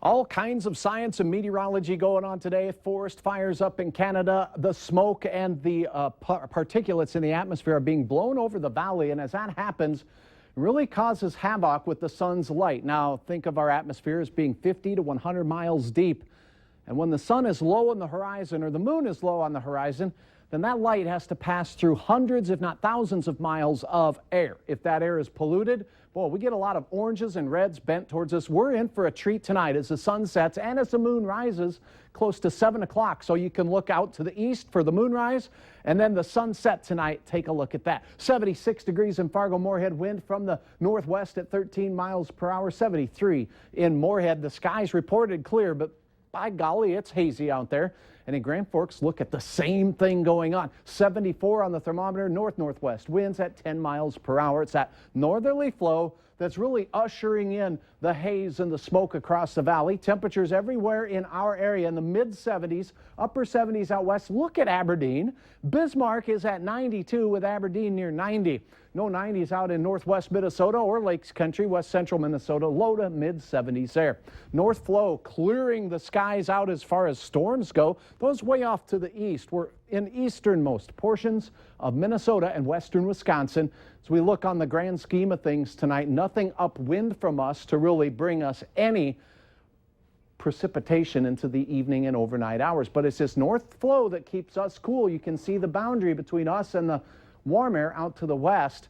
All kinds of science and meteorology going on today. Forest fires up in Canada. The smoke and the particulates in the atmosphere are being blown over the valley. And as that happens, it really causes havoc with the sun's light. Now, think of our atmosphere as being 50 to 100 miles deep. And when the sun is low on the horizon or the moon is low on the horizon, then that light has to pass through hundreds, if not thousands of miles of air. If that air is polluted, boy, we get a lot of oranges and reds bent towards us. We're in for a treat tonight as the sun sets and as the moon rises close to 7 o'clock. So you can look out to the east for the moonrise and then the sunset tonight. Take a look at that. 76 degrees in Fargo-Moorhead, wind from the northwest at 13 miles per hour, 73 in Moorhead. The skies reported clear, but by golly, it's hazy out there. And in Grand Forks, look at the same thing going on. 74 on the thermometer, north-northwest winds at 10 miles per hour. It's that northerly flow that's really ushering in the haze and the smoke across the valley. Temperatures everywhere in our area in the mid-70s, upper 70s out west. Look at Aberdeen. Bismarck is at 92 with Aberdeen near 90. No 90s out in northwest Minnesota or Lakes Country, west central Minnesota, low to mid-70s there. North flow clearing the skies out as far as storms go. Those way off to the east. We're in easternmost portions of Minnesota and western Wisconsin. As we look on the grand scheme of things tonight, nothing upwind from us to really bring us any precipitation into the evening and overnight hours. But it's this north flow that keeps us cool. You can see the boundary between us and the warm air out to the west.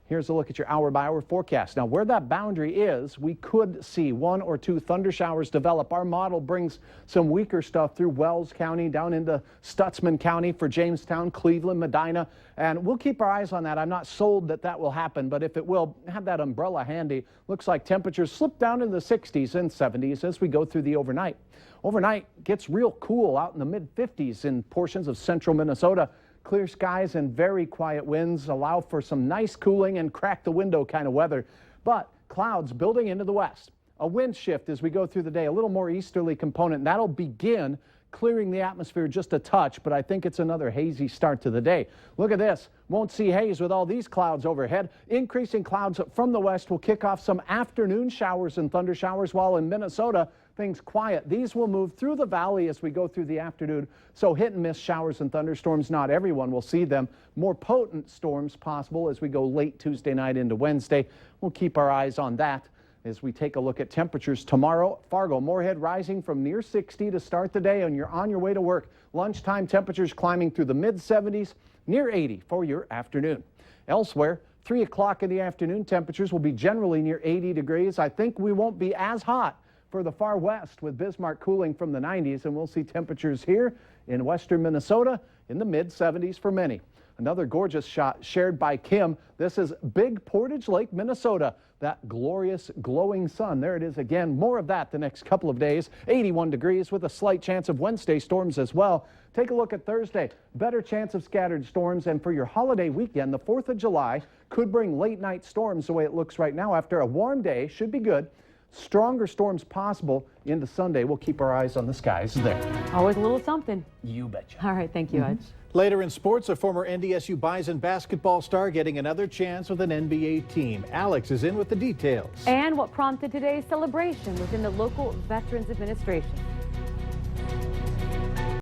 Here's a look at your hour-by-hour forecast. Now, where that boundary is, we could see 1 or 2 thunder showers develop. Our model brings some weaker stuff through Wells County, down into Stutsman County for Jamestown, Cleveland, Medina, and we'll keep our eyes on that. I'm not sold that that will happen, but if it will, have that umbrella handy. Looks like temperatures slip down into the 60s and 70s as we go through the overnight. Overnight gets real cool out in the mid-50s in portions of central Minnesota. Clear skies and very quiet winds allow for some nice cooling and crack the window kind of weather, but clouds building into the west. A wind shift as we go through the day, a little more easterly component, and that'll begin clearing the atmosphere just a touch, but I think it's another hazy start to the day. Look at this. Won't see haze with all these clouds overhead. Increasing clouds from the west will kick off some afternoon showers and thunder showers, while in Minnesota, things quiet. These will move through the valley as we go through the afternoon. So hit and miss showers and thunderstorms. Not everyone will see them. More potent storms possible as we go late Tuesday night into Wednesday. We'll keep our eyes on that as we take a look at temperatures tomorrow. Fargo-Moorhead rising from near 60 to start the day, and you're on your way to work. Lunchtime temperatures climbing through the mid-70s, near 80 for your afternoon. Elsewhere, 3 o'clock in the afternoon, temperatures will be generally near 80 degrees. I think we won't be as hot for the far west with Bismarck cooling from the 90s, and we'll see temperatures here in western Minnesota in the mid-70s for many. Another gorgeous shot shared by Kim. This is Big Portage Lake, Minnesota. That glorious glowing sun. There it is again. More of that the next couple of days. 81 degrees with a slight chance of Wednesday storms as well. Take a look at Thursday. Better chance of scattered storms. And for your holiday weekend, the 4th of July could bring late night storms the way it looks right now. After a warm day, should be good. Stronger storms possible into Sunday. We'll keep our eyes on the skies there. Always a little something. You betcha. All right, thank you, Hutch. Later in sports, a former NDSU Bison basketball star getting another chance with an NBA team. Alex is in with the details. And what prompted today's celebration within the local Veterans Administration.